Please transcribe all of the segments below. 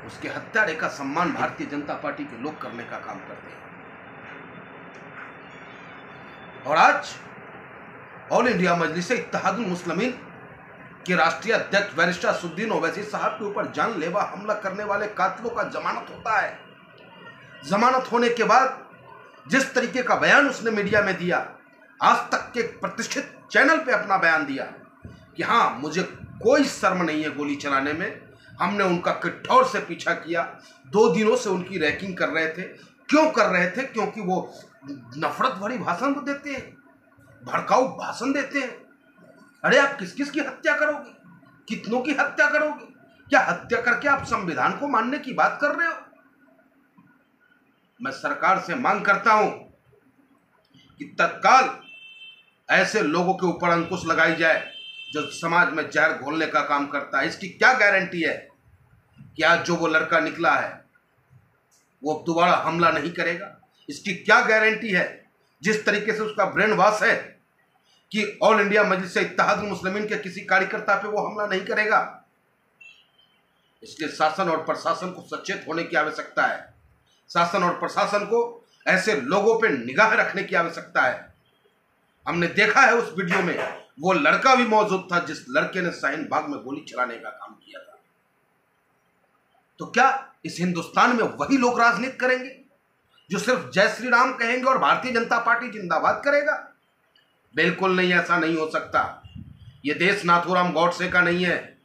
उसके हत्यारे का सम्मान भारतीय जनता पार्टी के लोग करने का काम करते हैं। और आज ऑल इंडिया मजलिस-ए-इत्तेहादुल मुस्लिमीन के राष्ट्रीय अध्यक्ष बैरिस्टर असदुद्दीन ओवैसी साहब के ऊपर जानलेवा हमला करने वाले कातिलों का जमानत होता है। जमानत होने के बाद जिस तरीके का बयान उसने मीडिया में दिया, आज तक के प्रतिष्ठित चैनल पे अपना बयान दिया कि हाँ, मुझे कोई शर्म नहीं है गोली चलाने में, हमने उनका कठोर से पीछा किया, 2 दिनों से उनकी रैकिंग कर रहे थे। क्यों कर रहे थे? क्योंकि वो नफरत भरी भाषण देते हैं, भड़काऊ भाषण देते हैं। अरे आप किस किस की हत्या करोगे? कितनों की हत्या करोगे? क्या हत्या करके आप संविधान को मानने की बात कर रहे हो? मैं सरकार से मांग करता हूं कि तत्काल ऐसे लोगों के ऊपर अंकुश लगाई जाए जो समाज में जहर घोलने का काम करता है। इसकी क्या गारंटी है कि आज जो वो लड़का निकला है वो अब दोबारा हमला नहीं करेगा? इसकी क्या गारंटी है जिस तरीके से उसका ब्रेन वॉश है कि ऑल इंडिया मजलिस-ए-इत्तेहादुल मुस्लिमीन के किसी कार्यकर्ता पे वो हमला नहीं करेगा? इसलिए शासन और प्रशासन को सचेत होने की आवश्यकता है। शासन और प्रशासन को ऐसे लोगों पे निगाह रखने की आवश्यकता है। हमने देखा है उस वीडियो में वो लड़का भी मौजूद था जिस लड़के ने शाहीन बाग में गोली चलाने का काम किया था। तो क्या इस हिंदुस्तान में वही लोग राजनीति करेंगे जो सिर्फ जय श्री राम कहेंगे और भारतीय जनता पार्टी जिंदाबाद करेगा? बिल्कुल नहीं, ऐसा नहीं हो सकता। यह देश नाथूराम गॉडसे का नहीं है,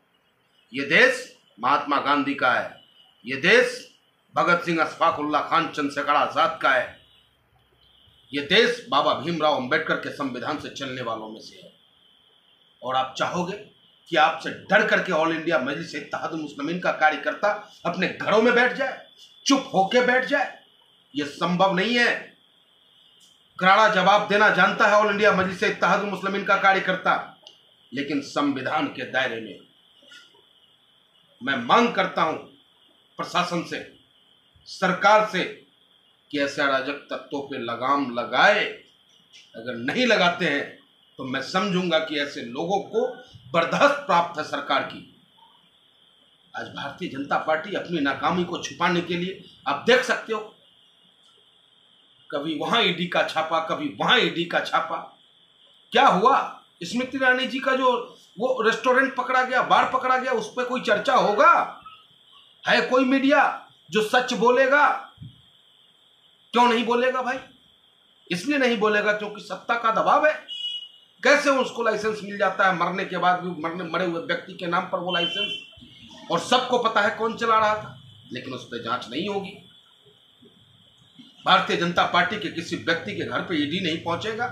यह देश महात्मा गांधी का है, यह देश भगत सिंह, अशफाकुल्लाह खान, चंद्रशेखर आजाद का है, यह देश बाबा भीमराव अंबेडकर के संविधान से चलने वालों में से है। और आप चाहोगे कि आपसे डर करके ऑल इंडिया मजलिस-ए-इत्तेहादुल मुस्लिमीन का कार्यकर्ता अपने घरों में बैठ जाए, चुप होके बैठ जाए? यह संभव नहीं है। करारा जवाब देना जानता है ऑल इंडिया मजलिस-ए-इत्तेहादुल मुस्लिमीन का कार्यकर्ता, लेकिन संविधान के दायरे में। मैं मांग करता हूं प्रशासन से, सरकार से कि ऐसे अराजक तत्वों पे लगाम लगाए। अगर नहीं लगाते हैं तो मैं समझूंगा कि ऐसे लोगों को बर्दाश्त प्राप्त है सरकार की। आज भारतीय जनता पार्टी अपनी नाकामी को छुपाने के लिए, आप देख सकते हो, कभी वहां ईडी का छापा, कभी वहां ईडी का छापा। क्या हुआ? स्मृति ईरानी जी का जो वो रेस्टोरेंट पकड़ा गया, बार पकड़ा गया, उस पर कोई चर्चा होगा? है कोई मीडिया जो सच बोलेगा? क्यों नहीं बोलेगा भाई? इसलिए नहीं बोलेगा क्योंकि सत्ता का दबाव है। कैसे उसको लाइसेंस मिल जाता है मरने के बाद भी, मरे हुए व्यक्ति के नाम पर वो लाइसेंस, और सबको पता है कौन चला रहा था, लेकिन उस पर जांच नहीं होगी। भारतीय जनता पार्टी के किसी व्यक्ति के घर पे ईडी नहीं पहुंचेगा।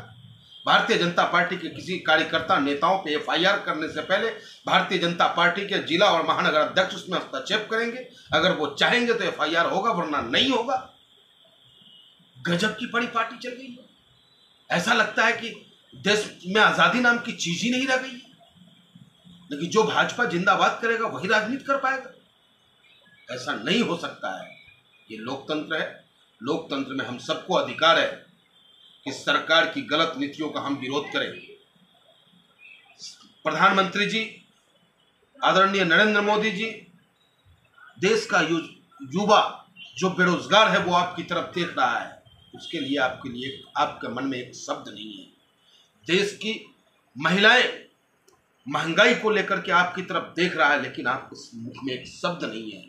भारतीय जनता पार्टी के किसी कार्यकर्ता, नेताओं पे एफआईआर करने से पहले भारतीय जनता पार्टी के जिला और महानगर अध्यक्ष उसमें हस्तक्षेप करेंगे। अगर वो चाहेंगे तो एफआईआर होगा, वरना नहीं होगा। गजब की बड़ी पार्टी चल गई है। ऐसा लगता है कि देश में आजादी नाम की चीज ही नहीं रह गई। लेकिन जो भाजपा जिंदाबाद करेगा वही राजनीति कर पाएगा। ऐसा नहीं हो सकता है। ये लोकतंत्र है। लोकतंत्र में हम सबको अधिकार है कि सरकार की गलत नीतियों का हम विरोध करें। प्रधानमंत्री जी आदरणीय नरेंद्र मोदी जी, देश का युवा जो बेरोजगार है वो आपकी तरफ देख रहा है, उसके लिए आपके मन में एक शब्द नहीं है। देश की महिलाएं महंगाई को लेकर के आपकी तरफ देख रहा है, लेकिन आपके मुख में एक शब्द नहीं है।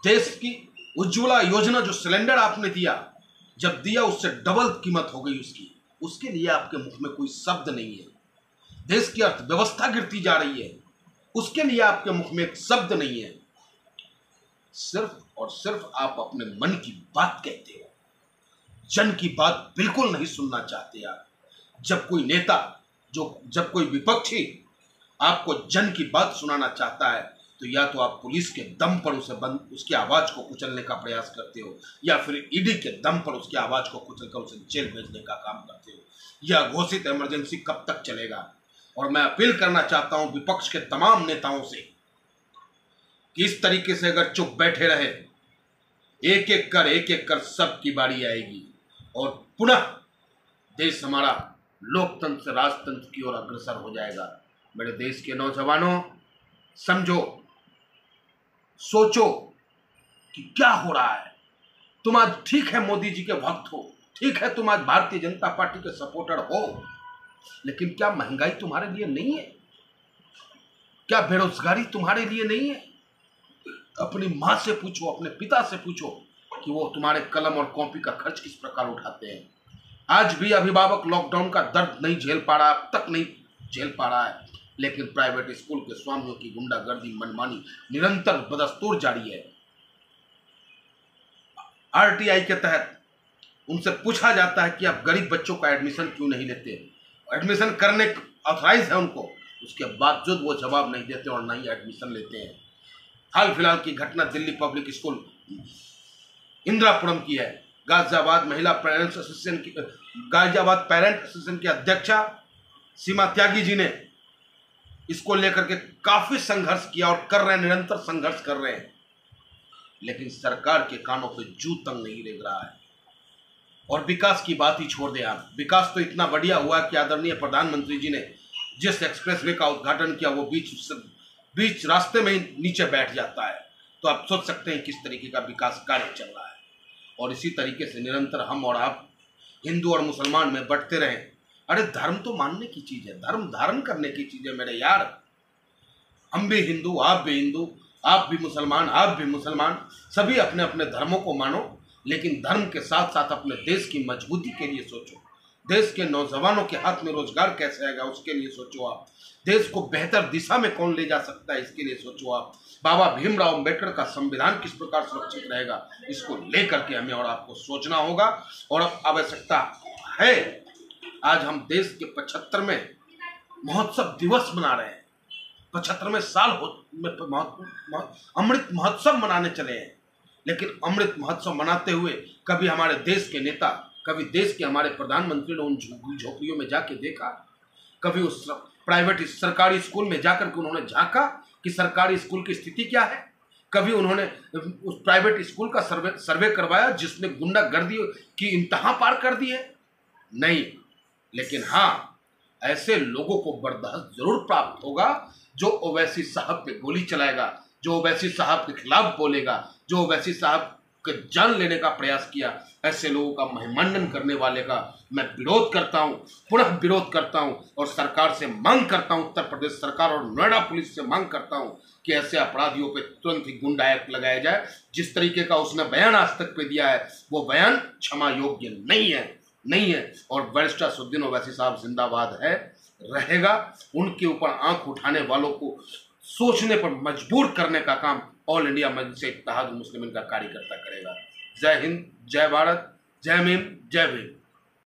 देश की उज्ज्वला योजना जो सिलेंडर आपने दिया, जब दिया उससे डबल कीमत हो गई उसकी, उसके लिए आपके मुख में कोई शब्द नहीं है। देश की अर्थव्यवस्था गिरती जा रही है, उसके लिए आपके मुख में एक शब्द नहीं है। सिर्फ और सिर्फ आप अपने मन की बात कहते हो, जन की बात बिल्कुल नहीं सुनना चाहते आप। जब कोई नेता, जब कोई विपक्षी आपको जन की बात सुनाना चाहता है, तो या तो आप पुलिस के दम पर उसकी आवाज को कुचलने का प्रयास करते हो, या फिर ईडी के दम पर उसकी आवाज को कुचलकर उसे जेल भेजने का काम करते हो। यह घोषित इमरजेंसी कब तक चलेगा? और मैं अपील करना चाहता हूं विपक्ष के तमाम नेताओं से कि इस तरीके से अगर चुप बैठे रहे, एक एक कर सबकी बारी आएगी और पुनः देश हमारा लोकतंत्र से राजतंत्र की ओर अग्रसर हो जाएगा। मेरे देश के नौजवानों, समझो, सोचो कि क्या हो रहा है। तुम आज ठीक है मोदी जी के भक्त हो, ठीक है तुम आज भारतीय जनता पार्टी के सपोर्टर हो, लेकिन क्या महंगाई तुम्हारे लिए नहीं है? क्या बेरोजगारी तुम्हारे लिए नहीं है? अपनी मां से पूछो, अपने पिता से पूछो कि वो तुम्हारे कलम और कॉपी का खर्च किस प्रकार उठाते हैं। आज भी अभिभावक लॉकडाउन का दर्द नहीं झेल पा रहा, अब तक नहीं झेल पा रहा है, लेकिन प्राइवेट स्कूल के स्वामियों की गुंडागर्दी, मनमानी निरंतर बदस्तूर जारी है। आरटीआई के तहत उनसे पूछा जाता है कि आप गरीब बच्चों का एडमिशन क्यों नहीं लेते, एडमिशन करने ऑथराइज है उनको, उसके बावजूद वो जवाब नहीं देते और नहीं एडमिशन लेते हैं। हाल फिलहाल की घटना दिल्ली पब्लिक स्कूल इंदिरापुरम की है। गाजियाबाद पेरेंट एसोसिएशन की अध्यक्षा सीमा त्यागी जी ने इसको लेकर के काफी संघर्ष किया और कर रहे हैं, निरंतर संघर्ष कर रहे हैं, लेकिन सरकार के कानों पे जू तंग नहीं रेंग रहा है। और विकास की बात ही छोड़ दें आप, विकास तो इतना बढ़िया हुआ कि आदरणीय प्रधानमंत्री जी ने जिस एक्सप्रेसवे का उद्घाटन किया वो बीच रास्ते में ही नीचे बैठ जाता है। तो आप सोच सकते हैं किस तरीके का विकास कार्य चल रहा है। और इसी तरीके से निरंतर हम और आप हिंदू और मुसलमान में बढ़ते रहें। अरे धर्म तो मानने की चीज है, धर्म धारण करने की चीज है मेरे यार। हम भी हिंदू, आप भी हिंदू, आप भी मुसलमान, आप भी मुसलमान, सभी अपने अपने धर्मों को मानो, लेकिन धर्म के साथ साथ अपने देश की मजबूती के लिए सोचो। देश के नौजवानों के हाथ में रोजगार कैसे आएगा उसके लिए सोचो आप। देश को बेहतर दिशा में कौन ले जा सकता है इसके लिए सोचो आप। बाबा भीमराव अम्बेडकर का संविधान किस प्रकार सुरक्षित रहेगा इसको लेकर के हमें और आपको सोचना होगा। और अब आवश्यकता है, आज हम देश के 75वें महोत्सव दिवस मना रहे हैं, 75वें साल अमृत महोत्सव मनाने चले हैं। लेकिन अमृत महोत्सव मनाते हुए कभी हमारे देश के नेता, कभी देश के हमारे प्रधानमंत्री ने उन झोपड़ियों में जाके देखा? कभी उस प्राइवेट सरकारी स्कूल में जाकर के उन्होंने झांका कि सरकारी स्कूल की स्थिति क्या है? कभी उन्होंने उस प्राइवेट स्कूल का सर्वे करवाया जिसने गुंडागर्दी की इंतहा पार कर दी है? नहीं। लेकिन हाँ, ऐसे लोगों को बर्दाश्त जरूर प्राप्त होगा जो ओवैसी साहब पे गोली चलाएगा, जो ओवैसी साहब के खिलाफ बोलेगा, जो ओवैसी साहब के जान लेने का प्रयास किया। ऐसे लोगों का महिमांडन करने वाले का मैं विरोध करता हूं, पुनः विरोध करता हूं और सरकार से मांग करता हूं, उत्तर प्रदेश सरकार और नोएडा पुलिस से मांग करता हूं कि ऐसे अपराधियों पे तुरंत ही गुंडा एक्ट लगाया जाए। जिस तरीके का उसने बयान आज तक पे दिया है वो बयान क्षमा योग्य नहीं है। और वरिष्ठ असदुद्दीन ओवैसी साहब जिंदाबाद है, रहेगा। उनके ऊपर आंख उठाने वालों को सोचने पर मजबूर करने का काम ऑल इंडिया मजलिस इत्तेहाद मुस्लिमीन का कार्यकर्ता करेगा। जय हिंद, जय भारत, जय भीम, जय भीम।